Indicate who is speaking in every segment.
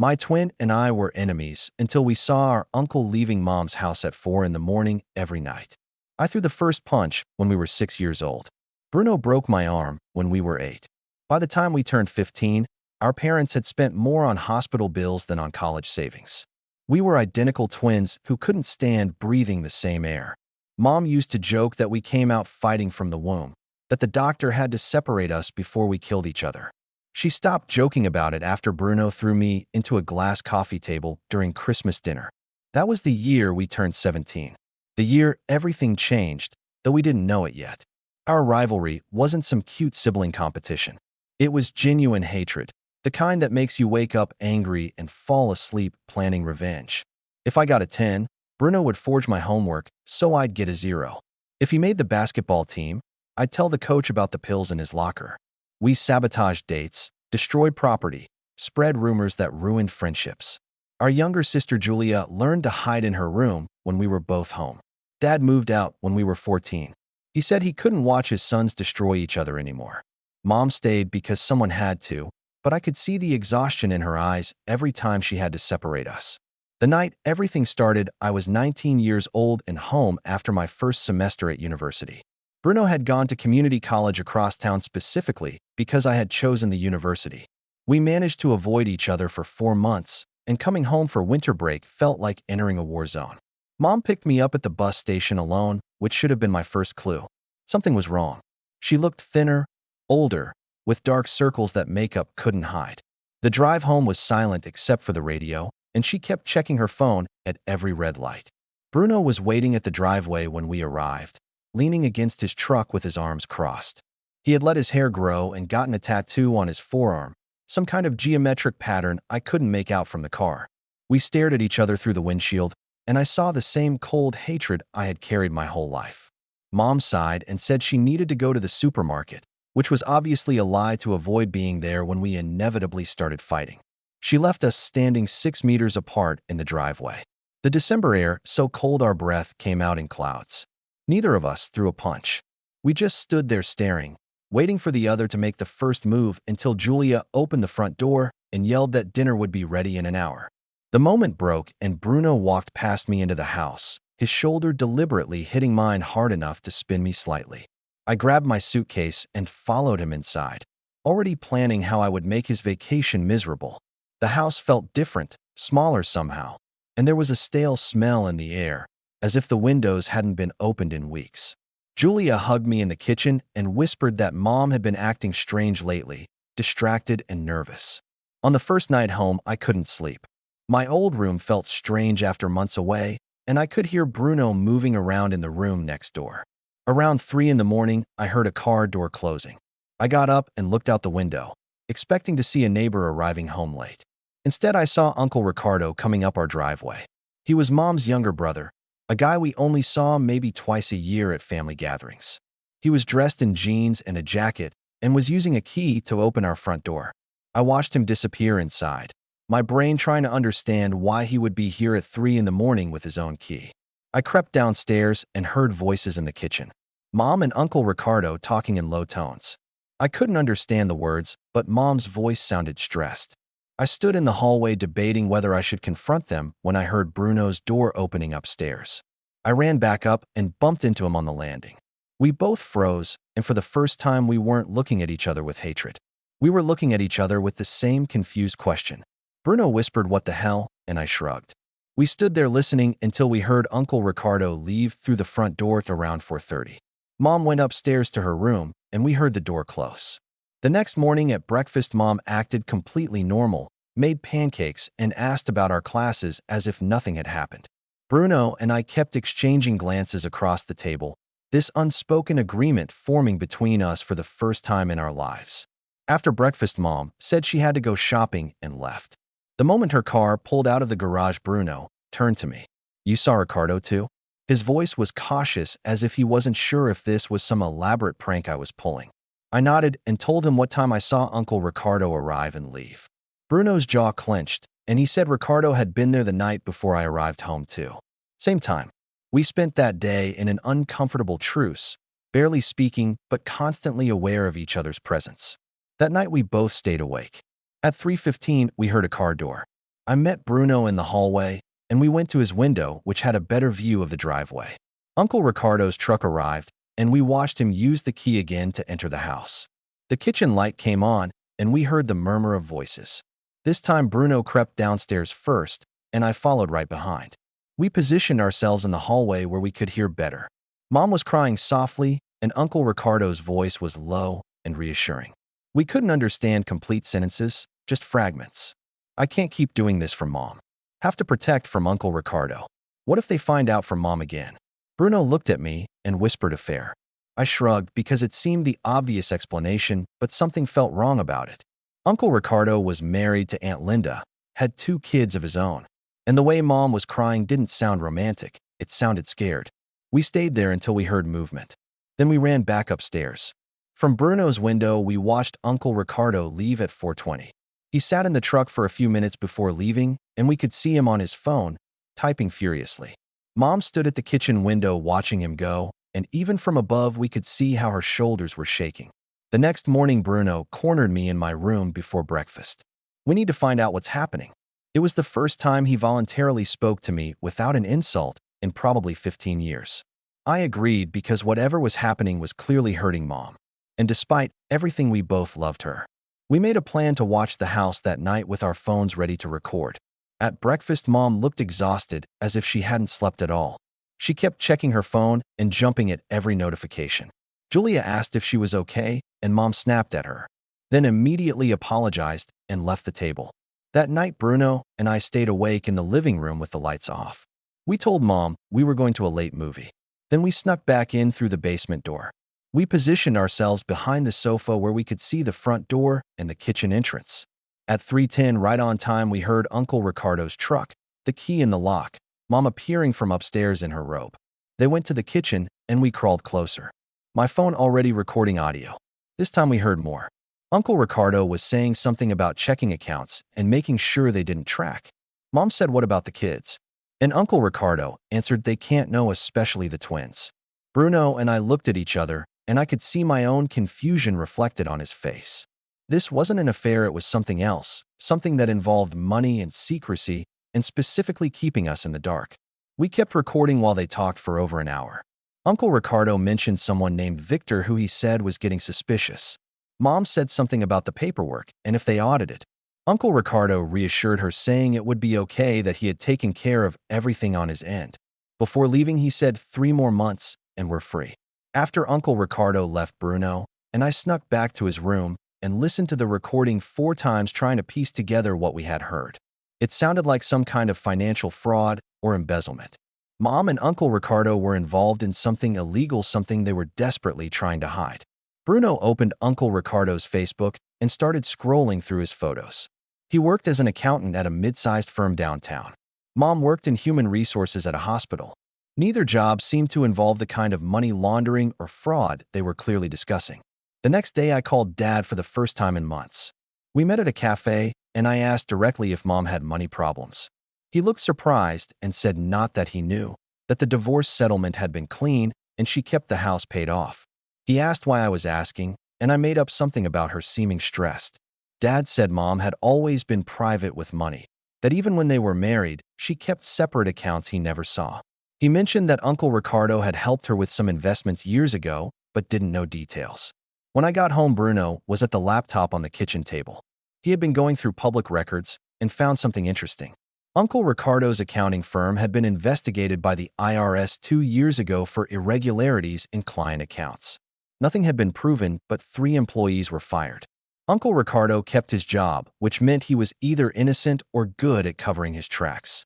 Speaker 1: My twin and I were enemies until we saw our uncle leaving mom's house at 4 in the morning every night. I threw the first punch when we were 6 years old. Bruno broke my arm when we were 8. By the time we turned 15, our parents had spent more on hospital bills than on college savings. We were identical twins who couldn't stand breathing the same air. Mom used to joke that we came out fighting from the womb, that the doctor had to separate us before we killed each other. She stopped joking about it after Bruno threw me into a glass coffee table during Christmas dinner. That was the year we turned 17. The year everything changed, though we didn't know it yet. Our rivalry wasn't some cute sibling competition. It was genuine hatred, the kind that makes you wake up angry and fall asleep planning revenge. If I got a 10, Bruno would forge my homework so I'd get a 0. If he made the basketball team, I'd tell the coach about the pills in his locker. We sabotaged dates, destroyed property, spread rumors that ruined friendships. Our younger sister Julia learned to hide in her room when we were both home. Dad moved out when we were 14. He said he couldn't watch his sons destroy each other anymore. Mom stayed because someone had to, but I could see the exhaustion in her eyes every time she had to separate us. The night everything started, I was 19 years old and home after my first semester at university. Bruno had gone to community college across town specifically because I had chosen the university. We managed to avoid each other for 4 months, and coming home for winter break felt like entering a war zone. Mom picked me up at the bus station alone, which should have been my first clue. Something was wrong. She looked thinner, older, with dark circles that makeup couldn't hide. The drive home was silent except for the radio, and she kept checking her phone at every red light. Bruno was waiting at the driveway when we arrived, leaning against his truck with his arms crossed. He had let his hair grow and gotten a tattoo on his forearm, some kind of geometric pattern I couldn't make out from the car. We stared at each other through the windshield, and I saw the same cold hatred I had carried my whole life. Mom sighed and said she needed to go to the supermarket, which was obviously a lie to avoid being there when we inevitably started fighting. She left us standing 6 meters apart in the driveway. The December air, so cold our breath came out in clouds. Neither of us threw a punch. We just stood there staring, waiting for the other to make the first move until Julia opened the front door and yelled that dinner would be ready in an hour. The moment broke and Bruno walked past me into the house, his shoulder deliberately hitting mine hard enough to spin me slightly. I grabbed my suitcase and followed him inside, already planning how I would make his vacation miserable. The house felt different, smaller somehow, and there was a stale smell in the air, as if the windows hadn't been opened in weeks. Julia hugged me in the kitchen and whispered that Mom had been acting strange lately, distracted and nervous. On the first night home, I couldn't sleep. My old room felt strange after months away, and I could hear Bruno moving around in the room next door. Around 3 in the morning, I heard a car door closing. I got up and looked out the window, expecting to see a neighbor arriving home late. Instead, I saw Uncle Ricardo coming up our driveway. He was Mom's younger brother, a guy we only saw maybe twice a year at family gatherings. He was dressed in jeans and a jacket and was using a key to open our front door. I watched him disappear inside, my brain trying to understand why he would be here at 3 in the morning with his own key. I crept downstairs and heard voices in the kitchen. Mom and Uncle Ricardo talking in low tones. I couldn't understand the words, but Mom's voice sounded stressed. I stood in the hallway debating whether I should confront them when I heard Bruno's door opening upstairs. I ran back up and bumped into him on the landing. We both froze, and for the first time we weren't looking at each other with hatred. We were looking at each other with the same confused question. Bruno whispered, "What the hell?" and I shrugged. We stood there listening until we heard Uncle Ricardo leave through the front door at around 4:30. Mom went upstairs to her room, and we heard the door close. The next morning at breakfast, Mom acted completely normal, made pancakes, and asked about our classes as if nothing had happened. Bruno and I kept exchanging glances across the table, this unspoken agreement forming between us for the first time in our lives. After breakfast, Mom said she had to go shopping and left. The moment her car pulled out of the garage, Bruno turned to me. "You saw Ricardo too?" His voice was cautious, as if he wasn't sure if this was some elaborate prank I was pulling. I nodded and told him what time I saw Uncle Ricardo arrive and leave. Bruno's jaw clenched, and he said Ricardo had been there the night before I arrived home too. Same time. We spent that day in an uncomfortable truce, barely speaking but constantly aware of each other's presence. That night we both stayed awake. At 3:15, we heard a car door. I met Bruno in the hallway, and we went to his window, which had a better view of the driveway. Uncle Ricardo's truck arrived, and we watched him use the key again to enter the house. The kitchen light came on, and we heard the murmur of voices. This time Bruno crept downstairs first, and I followed right behind. We positioned ourselves in the hallway where we could hear better. Mom was crying softly, and Uncle Ricardo's voice was low and reassuring. We couldn't understand complete sentences, just fragments. I can't keep doing this for Mom. Have to protect from Uncle Ricardo. What if they find out from Mom again? Bruno looked at me and whispered a fair. I shrugged because it seemed the obvious explanation, but something felt wrong about it. Uncle Ricardo was married to Aunt Linda, had 2 kids of his own, and the way Mom was crying didn't sound romantic, it sounded scared. We stayed there until we heard movement. Then we ran back upstairs. From Bruno's window, we watched Uncle Ricardo leave at 4:20. He sat in the truck for a few minutes before leaving, and we could see him on his phone, typing furiously. Mom stood at the kitchen window watching him go, and even from above we could see how her shoulders were shaking. The next morning, Bruno cornered me in my room before breakfast. We need to find out what's happening. It was the first time he voluntarily spoke to me without an insult in probably 15 years. I agreed because whatever was happening was clearly hurting Mom. And despite everything, we both loved her. We made a plan to watch the house that night with our phones ready to record. At breakfast, Mom looked exhausted, as if she hadn't slept at all. She kept checking her phone and jumping at every notification. Julia asked if she was okay, and Mom snapped at her, then immediately apologized and left the table. That night, Bruno and I stayed awake in the living room with the lights off. We told Mom we were going to a late movie. Then we snuck back in through the basement door. We positioned ourselves behind the sofa where we could see the front door and the kitchen entrance. At 3:10, right on time, we heard Uncle Ricardo's truck, the key in the lock, Mom appearing from upstairs in her robe. They went to the kitchen, and we crawled closer. My phone already recording audio. This time we heard more. Uncle Ricardo was saying something about checking accounts and making sure they didn't track. Mom said, "What about the kids?" And Uncle Ricardo answered, "They can't know, especially the twins." Bruno and I looked at each other, and I could see my own confusion reflected on his face. This wasn't an affair, it was something else, something that involved money and secrecy, and specifically keeping us in the dark. We kept recording while they talked for over an hour. Uncle Ricardo mentioned someone named Victor who he said was getting suspicious. Mom said something about the paperwork, and if they audited. Uncle Ricardo reassured her, saying it would be okay, that he had taken care of everything on his end. Before leaving, he said 3 more months, and we're free. After Uncle Ricardo left, Bruno and I snuck back to his room and listened to the recording 4 times, trying to piece together what we had heard. It sounded like some kind of financial fraud or embezzlement. Mom and Uncle Ricardo were involved in something illegal, something they were desperately trying to hide. Bruno opened Uncle Ricardo's Facebook and started scrolling through his photos. He worked as an accountant at a mid-sized firm downtown. Mom worked in human resources at a hospital. Neither job seemed to involve the kind of money laundering or fraud they were clearly discussing. The next day, I called Dad for the first time in months. We met at a cafe, and I asked directly if Mom had money problems. He looked surprised and said not that he knew, that the divorce settlement had been clean and she kept the house paid off. He asked why I was asking, and I made up something about her seeming stressed. Dad said Mom had always been private with money, that even when they were married, she kept separate accounts he never saw. He mentioned that Uncle Ricardo had helped her with some investments years ago, but didn't know details. When I got home, Bruno was at the laptop on the kitchen table. He had been going through public records and found something interesting. Uncle Ricardo's accounting firm had been investigated by the IRS 2 years ago for irregularities in client accounts. Nothing had been proven, but 3 employees were fired. Uncle Ricardo kept his job, which meant he was either innocent or good at covering his tracks.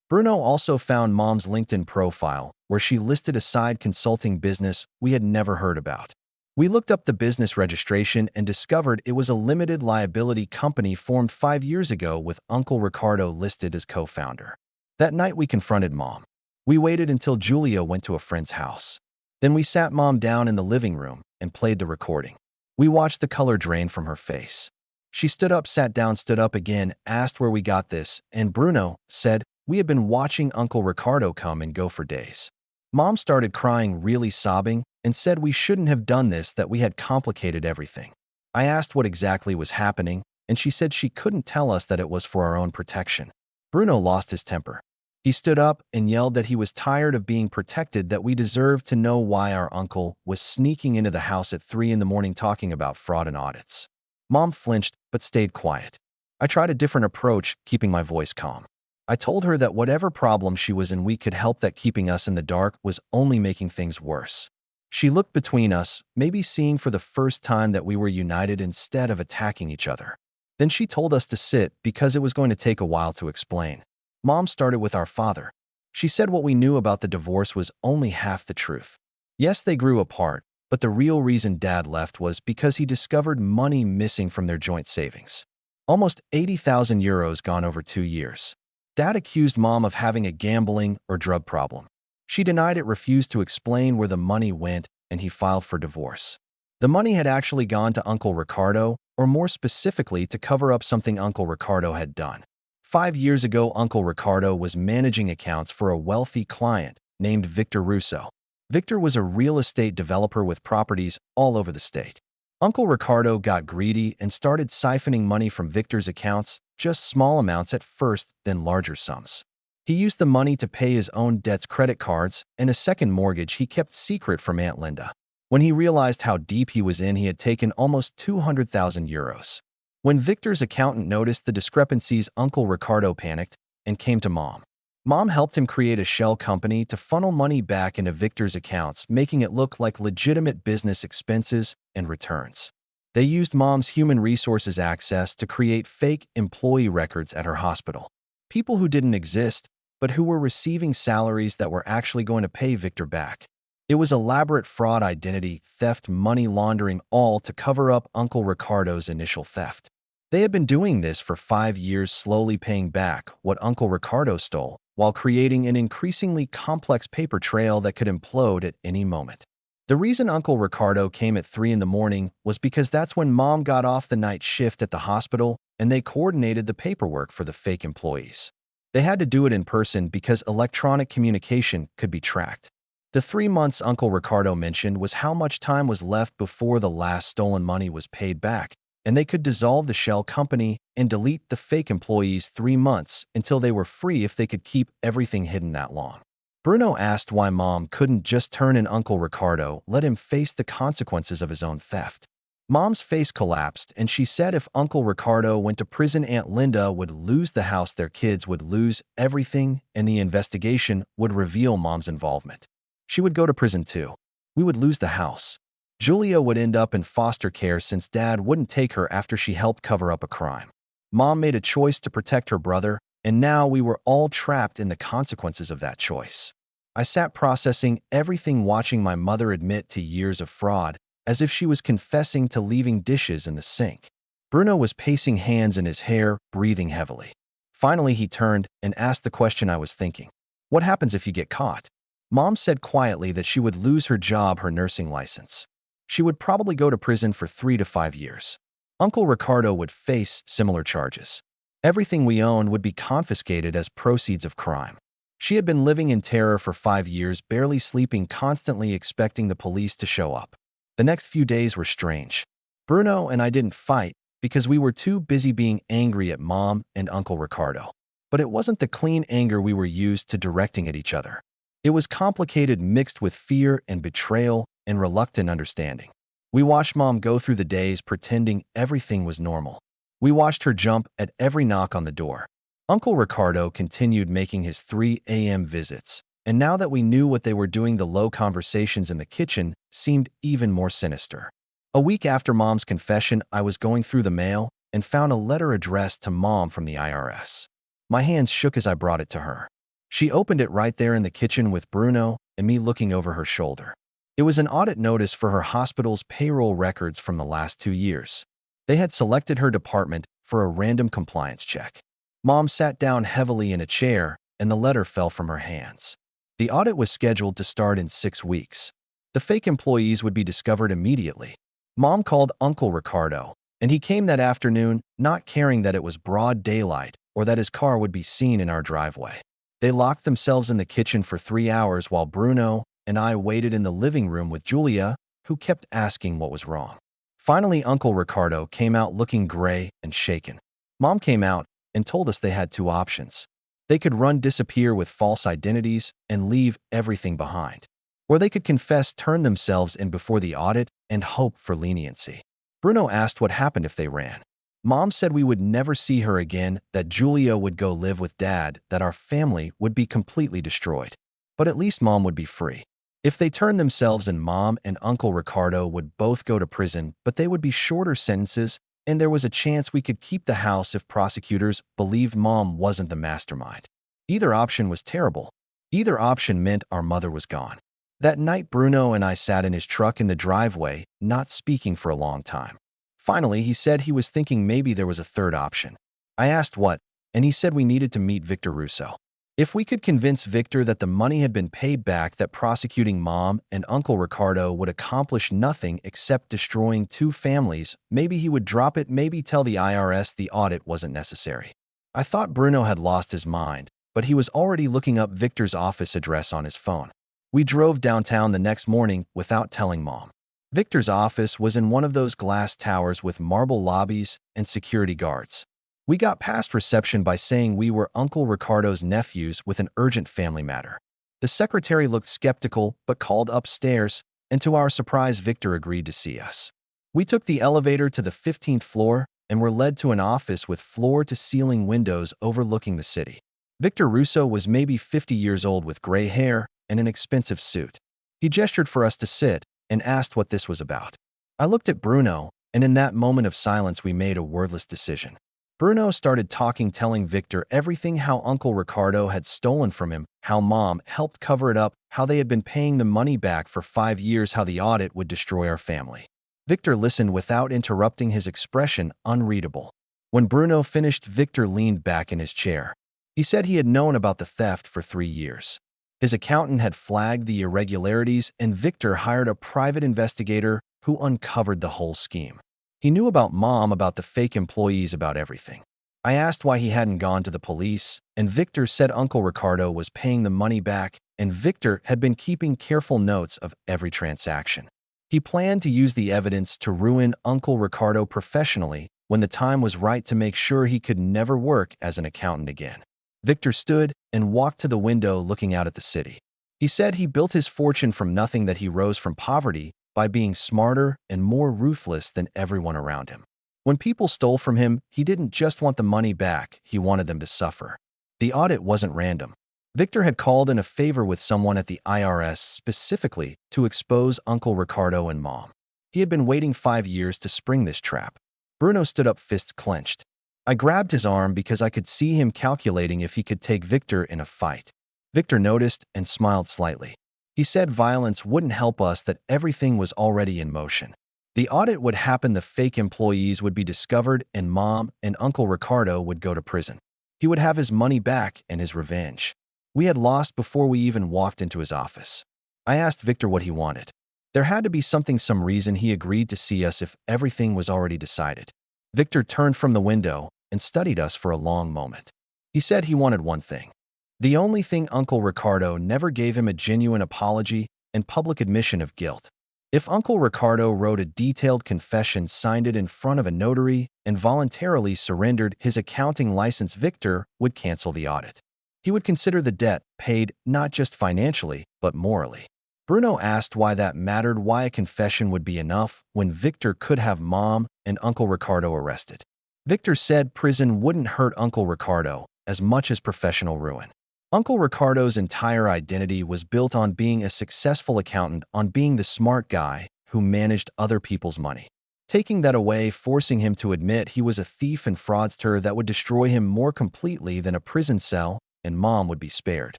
Speaker 1: Bruno also found Mom's LinkedIn profile, where she listed a side consulting business we had never heard about. We looked up the business registration and discovered it was a limited liability company formed 5 years ago with Uncle Ricardo listed as co-founder. That night, we confronted Mom. We waited until Julia went to a friend's house. Then we sat Mom down in the living room and played the recording. We watched the color drain from her face. She stood up, sat down, stood up again, asked where we got this, and Bruno said, "We had been watching Uncle Ricardo come and go for days." Mom started crying, really sobbing, and said we shouldn't have done this, that we had complicated everything. I asked what exactly was happening, and she said she couldn't tell us, that it was for our own protection. Bruno lost his temper. He stood up and yelled that he was tired of being protected, that we deserved to know why our uncle was sneaking into the house at 3 in the morning talking about fraud and audits. Mom flinched but stayed quiet. I tried a different approach, keeping my voice calm. I told her that whatever problem she was in, we could help, that keeping us in the dark was only making things worse. She looked between us, maybe seeing for the first time that we were united instead of attacking each other. Then she told us to sit because it was going to take a while to explain. Mom started with our father. She said what we knew about the divorce was only half the truth. Yes, they grew apart, but the real reason Dad left was because he discovered money missing from their joint savings. Almost 80,000 euros gone over 2 years. Dad accused Mom of having a gambling or drug problem. She denied it, refused to explain where the money went, and he filed for divorce. The money had actually gone to Uncle Ricardo, or more specifically to cover up something Uncle Ricardo had done. 5 years ago, Uncle Ricardo was managing accounts for a wealthy client named Victor Russo. Victor was a real estate developer with properties all over the state. Uncle Ricardo got greedy and started siphoning money from Victor's accounts, just small amounts at first, then larger sums. He used the money to pay his own debts, credit cards, and a second mortgage he kept secret from Aunt Linda. When he realized how deep he was in, he had taken almost 200,000 euros. When Victor's accountant noticed the discrepancies, Uncle Ricardo panicked and came to Mom. Mom helped him create a shell company to funnel money back into Victor's accounts, making it look like legitimate business expenses and returns. They used Mom's human resources access to create fake employee records at her hospital. People who didn't exist, but who were receiving salaries that were actually going to pay Victor back. It was elaborate fraud, identity theft, money laundering, all to cover up Uncle Ricardo's initial theft. They had been doing this for 5 years, slowly paying back what Uncle Ricardo stole, while creating an increasingly complex paper trail that could implode at any moment. The reason Uncle Ricardo came at 3 in the morning was because that's when Mom got off the night shift at the hospital, and they coordinated the paperwork for the fake employees. They had to do it in person because electronic communication could be tracked. The 3 months Uncle Ricardo mentioned was how much time was left before the last stolen money was paid back, and they could dissolve the shell company and delete the fake employees 3 months until they were free if they could keep everything hidden that long. Bruno asked why Mom couldn't just turn in Uncle Ricardo, let him face the consequences of his own theft. Mom's face collapsed, and she said if Uncle Ricardo went to prison, Aunt Linda would lose the house, their kids would lose everything, and the investigation would reveal Mom's involvement. She would go to prison too. We would lose the house. Julia would end up in foster care since Dad wouldn't take her after she helped cover up a crime. Mom made a choice to protect her brother, and now we were all trapped in the consequences of that choice. I sat processing everything, watching my mother admit to years of fraud, as if she was confessing to leaving dishes in the sink. Bruno was pacing, hands in his hair, breathing heavily. Finally, he turned and asked the question I was thinking. What happens if you get caught? Mom said quietly that she would lose her job, her nursing license. She would probably go to prison for 3 to 5 years. Uncle Ricardo would face similar charges. Everything we owned would be confiscated as proceeds of crime. She had been living in terror for 5 years, barely sleeping, constantly expecting the police to show up. The next few days were strange. Bruno and I didn't fight because we were too busy being angry at Mom and Uncle Ricardo. But it wasn't the clean anger we were used to directing at each other. It was complicated, mixed with fear and betrayal and reluctant understanding. We watched Mom go through the days pretending everything was normal. We watched her jump at every knock on the door. Uncle Ricardo continued making his 3 a.m. visits, and now that we knew what they were doing, the low conversations in the kitchen seemed even more sinister. A week after Mom's confession, I was going through the mail and found a letter addressed to Mom from the IRS. My hands shook as I brought it to her. She opened it right there in the kitchen with Bruno and me looking over her shoulder. It was an audit notice for her hospital's payroll records from the last 2 years. They had selected her department for a random compliance check. Mom sat down heavily in a chair, and the letter fell from her hands. The audit was scheduled to start in 6 weeks. The fake employees would be discovered immediately. Mom called Uncle Ricardo, and he came that afternoon, not caring that it was broad daylight or that his car would be seen in our driveway. They locked themselves in the kitchen for 3 hours while Bruno and I waited in the living room with Julia, who kept asking what was wrong. Finally, Uncle Ricardo came out looking gray and shaken. Mom came out and told us they had 2 options. They could disappear with false identities and leave everything behind. Or they could confess, turn themselves in before the audit, and hope for leniency. Bruno asked what happened if they ran. Mom said we would never see her again, that Julia would go live with Dad, that our family would be completely destroyed. But at least Mom would be free. If they turned themselves in, Mom and Uncle Ricardo would both go to prison, but they would be shorter sentences, and there was a chance we could keep the house if prosecutors believed Mom wasn't the mastermind. Either option was terrible. Either option meant our mother was gone. That night, Bruno and I sat in his truck in the driveway, not speaking for a long time. Finally, he said he was thinking maybe there was a third option. I asked what, and he said we needed to meet Victor Russo. If we could convince Victor that the money had been paid back, that prosecuting Mom and Uncle Ricardo would accomplish nothing except destroying two families, maybe he would drop it, maybe tell the IRS the audit wasn't necessary. I thought Bruno had lost his mind, but he was already looking up Victor's office address on his phone. We drove downtown the next morning without telling Mom. Victor's office was in one of those glass towers with marble lobbies and security guards. We got past reception by saying we were Uncle Ricardo's nephews with an urgent family matter. The secretary looked skeptical but called upstairs, and to our surprise, Victor agreed to see us. We took the elevator to the 15th floor and were led to an office with floor-to-ceiling windows overlooking the city. Victor Russo was maybe 50 years old with gray hair and an expensive suit. He gestured for us to sit and asked what this was about. I looked at Bruno, and in that moment of silence we made a wordless decision. Bruno started talking, telling Victor everything: how Uncle Ricardo had stolen from him, how Mom helped cover it up, how they had been paying the money back for 5 years, how the audit would destroy our family. Victor listened without interrupting, his expression unreadable. When Bruno finished, Victor leaned back in his chair. He said he had known about the theft for 3 years. His accountant had flagged the irregularities, and Victor hired a private investigator who uncovered the whole scheme. He knew about Mom, about the fake employees, about everything. I asked why he hadn't gone to the police, and Victor said Uncle Ricardo was paying the money back, and Victor had been keeping careful notes of every transaction. He planned to use the evidence to ruin Uncle Ricardo professionally when the time was right, to make sure he could never work as an accountant again. Victor stood and walked to the window, looking out at the city. He said he built his fortune from nothing, that he rose from poverty by being smarter and more ruthless than everyone around him. When people stole from him, he didn't just want the money back, he wanted them to suffer. The audit wasn't random. Victor had called in a favor with someone at the IRS specifically to expose Uncle Ricardo and Mom. He had been waiting 5 years to spring this trap. Bruno stood up, fists clenched. I grabbed his arm because I could see him calculating if he could take Victor in a fight. Victor noticed and smiled slightly. He said violence wouldn't help us, that everything was already in motion. The audit would happen, the fake employees would be discovered, and Mom and Uncle Ricardo would go to prison. He would have his money back and his revenge. We had lost before we even walked into his office. I asked Victor what he wanted. There had to be something, some reason he agreed to see us if everything was already decided. Victor turned from the window and studied us for a long moment. He said he wanted one thing. The only thing: Uncle Ricardo never gave him a genuine apology and public admission of guilt. If Uncle Ricardo wrote a detailed confession, signed it in front of a notary, and voluntarily surrendered his accounting license, Victor would cancel the audit. He would consider the debt paid, not just financially, but morally. Bruno asked why that mattered, why a confession would be enough when Victor could have Mom and Uncle Ricardo arrested. Victor said prison wouldn't hurt Uncle Ricardo as much as professional ruin. Uncle Ricardo's entire identity was built on being a successful accountant, on being the smart guy who managed other people's money. Taking that away, forcing him to admit he was a thief and fraudster, that would destroy him more completely than a prison cell, and Mom would be spared.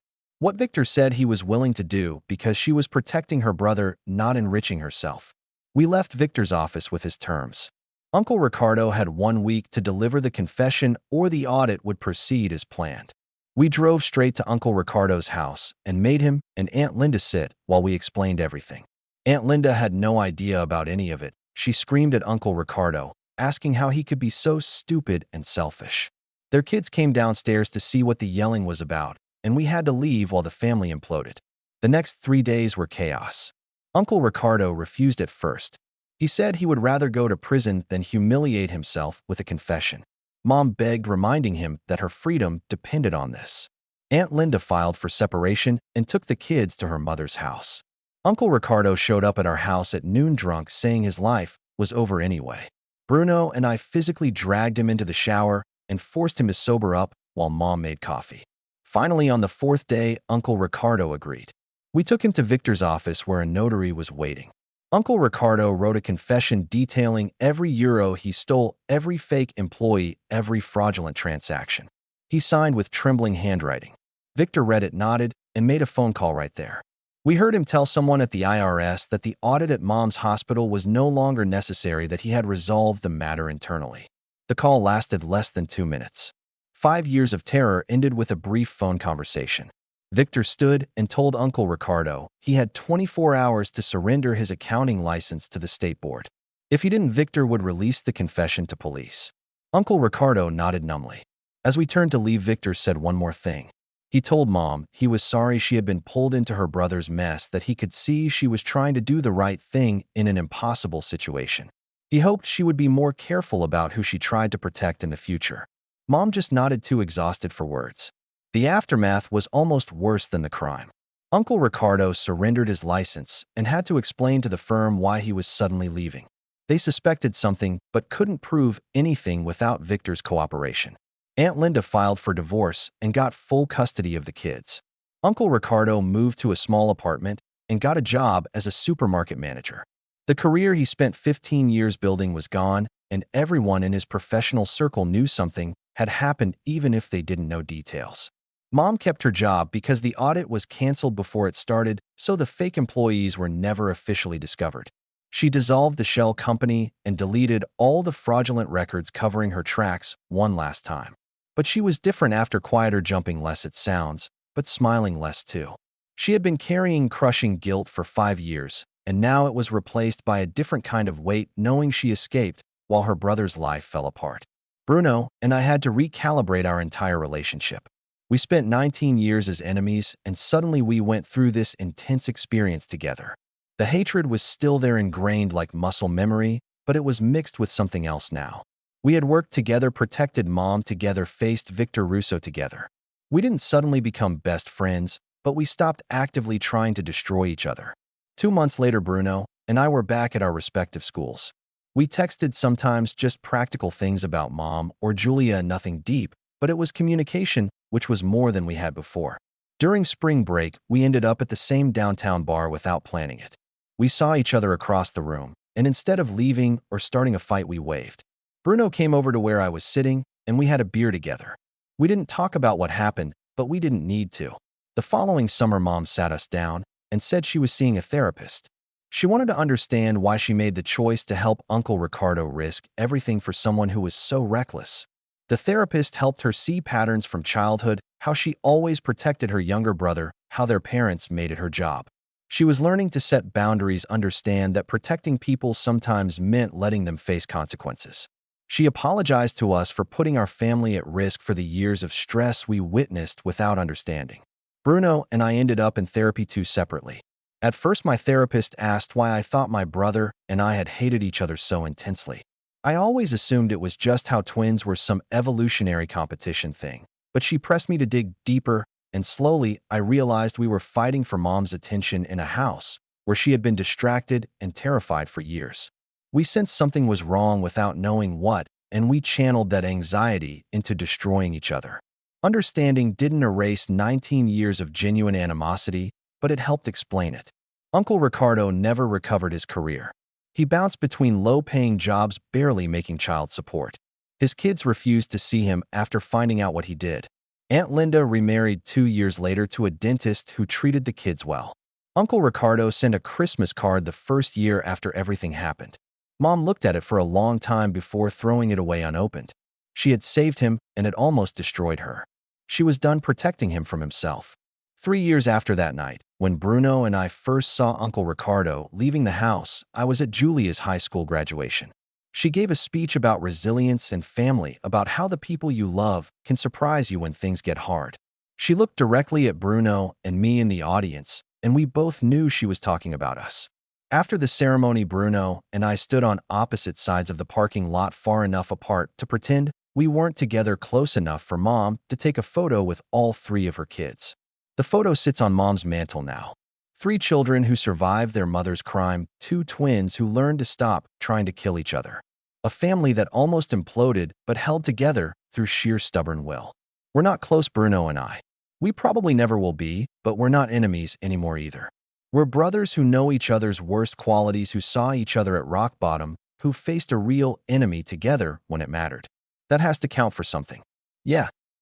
Speaker 1: What Victor said he was willing to do because she was protecting her brother, not enriching herself. We left Victor's office with his terms. Uncle Ricardo had 1 week to deliver the confession, or the audit would proceed as planned. We drove straight to Uncle Ricardo's house and made him and Aunt Linda sit while we explained everything. Aunt Linda had no idea about any of it. She screamed at Uncle Ricardo, asking how he could be so stupid and selfish. Their kids came downstairs to see what the yelling was about, and we had to leave while the family imploded. The next 3 days were chaos. Uncle Ricardo refused at first. He said he would rather go to prison than humiliate himself with a confession. Mom begged, reminding him that her freedom depended on this. Aunt Linda filed for separation and took the kids to her mother's house. Uncle Ricardo showed up at our house at noon drunk, saying his life was over anyway. Bruno and I physically dragged him into the shower and forced him to sober up while Mom made coffee. Finally, on the fourth day, Uncle Ricardo agreed. We took him to Victor's office where a notary was waiting. Uncle Ricardo wrote a confession detailing every euro he stole, every fake employee, every fraudulent transaction. He signed with trembling handwriting. Victor read it, nodded, and made a phone call right there. We heard him tell someone at the IRS that the audit at Mom's hospital was no longer necessary, that he had resolved the matter internally. The call lasted less than 2 minutes. 5 years of terror ended with a brief phone conversation. Victor stood and told Uncle Ricardo he had 24 hours to surrender his accounting license to the state board. If he didn't, Victor would release the confession to police. Uncle Ricardo nodded numbly. As we turned to leave, Victor said one more thing. He told Mom he was sorry she had been pulled into her brother's mess, that he could see she was trying to do the right thing in an impossible situation. He hoped she would be more careful about who she tried to protect in the future. Mom just nodded, too exhausted for words. The aftermath was almost worse than the crime. Uncle Ricardo surrendered his license and had to explain to the firm why he was suddenly leaving. They suspected something but couldn't prove anything without Victor's cooperation. Aunt Linda filed for divorce and got full custody of the kids. Uncle Ricardo moved to a small apartment and got a job as a supermarket manager. The career he spent 15 years building was gone, and everyone in his professional circle knew something had happened, even if they didn't know details. Mom kept her job because the audit was canceled before it started, so the fake employees were never officially discovered. She dissolved the shell company and deleted all the fraudulent records covering her tracks one last time. But she was different after, quieter, jumping less it sounds, but smiling less too. She had been carrying crushing guilt for 5 years, and now it was replaced by a different kind of weight, knowing she escaped while her brother's life fell apart. Bruno and I had to recalibrate our entire relationship. We spent 19 years as enemies, and suddenly we went through this intense experience together. The hatred was still there, ingrained like muscle memory, but it was mixed with something else now. We had worked together, protected Mom together, faced Victor Russo together. We didn't suddenly become best friends, but we stopped actively trying to destroy each other. 2 months later, Bruno and I were back at our respective schools. We texted sometimes, just practical things about Mom or Julia, nothing deep, but it was communication, which was more than we had before. During spring break, we ended up at the same downtown bar without planning it. We saw each other across the room, and instead of leaving or starting a fight, we waved. Bruno came over to where I was sitting, and we had a beer together. We didn't talk about what happened, but we didn't need to. The following summer, Mom sat us down and said she was seeing a therapist. She wanted to understand why she made the choice to help Uncle Ricardo risk everything for someone who was so reckless. The therapist helped her see patterns from childhood, how she always protected her younger brother, how their parents made it her job. She was learning to set boundaries, understand that protecting people sometimes meant letting them face consequences. She apologized to us for putting our family at risk for the years of stress we witnessed without understanding. Bruno and I ended up in therapy too, separately. At first, my therapist asked why I thought my brother and I had hated each other so intensely. I always assumed it was just how twins were, some evolutionary competition thing. But she pressed me to dig deeper, and slowly I realized we were fighting for Mom's attention in a house where she had been distracted and terrified for years. We sensed something was wrong without knowing what, and we channeled that anxiety into destroying each other. Understanding didn't erase 19 years of genuine animosity, but it helped explain it. Uncle Ricardo never recovered his career. He bounced between low-paying jobs, barely making child support. His kids refused to see him after finding out what he did. Aunt Linda remarried 2 years later to a dentist who treated the kids well. Uncle Ricardo sent a Christmas card the first year after everything happened. Mom looked at it for a long time before throwing it away unopened. She had saved him, and it almost destroyed her. She was done protecting him from himself. 3 years after that night, when Bruno and I first saw Uncle Ricardo leaving the house, I was at Julia's high school graduation. She gave a speech about resilience and family, about how the people you love can surprise you when things get hard. She looked directly at Bruno and me in the audience, and we both knew she was talking about us. After the ceremony, Bruno and I stood on opposite sides of the parking lot, far enough apart to pretend We weren't together close enough for Mom to take a photo with all three of her kids. The photo sits on Mom's mantle now. Three children who survived their mother's crime, two twins who learned to stop trying to kill each other. A family that almost imploded but held together through sheer stubborn will. We're not close, Bruno and I. We probably never will be, but we're not enemies anymore either. We're brothers who know each other's worst qualities, who saw each other at rock bottom, who faced a real enemy together when it mattered. That has to count for something. Yeah,